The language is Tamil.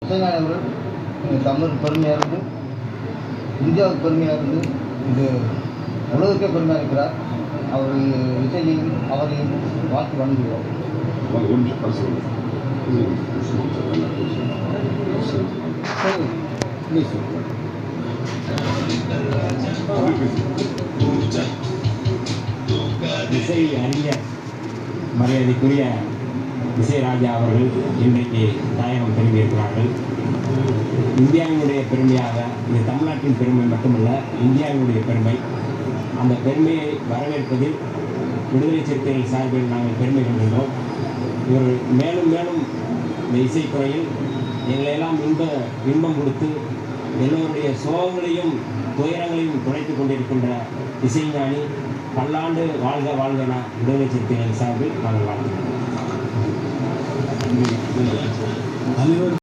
அவர்கள் தமிழ் பெருமையாக இருந்து இந்தியாவுக்கு பெருமையாக இருந்து இது உலகத்துக்கே பெருமையாக இருக்கிறார். அவர் இசையையும் அவரையும் வாழ்த்து வணங்குகிறோம். இசை அறிஞர் மரியாதைக்குரிய இசைராஜா அவர்கள் இன்றைக்கு தாயகம் திரும்பியிருக்கிறார்கள். இந்தியாவினுடைய பெருமையாக இது தமிழ்நாட்டின் பெருமை மட்டுமல்ல, இந்தியாவினுடைய பெருமை. அந்த பெருமையை வரவேற்பதில் விடுதலை சிறுத்தைகள் சார்பில் நாங்கள் பெருமை கொள்கின்றோம். இவர் மேலும் மேலும் இந்த இசைத்துறையில் எங்களையெல்லாம் இன்பம் கொடுத்து எல்லோருடைய சோகங்களையும் துயரங்களையும் துடைத்துக் கொண்டிருக்கின்ற இசைஞானி பல்லாண்டு வாழ்க வாழ்கென விடுதலை சிறுத்தைகள் சார்பில் நாங்கள் வாழ்கிறோம்.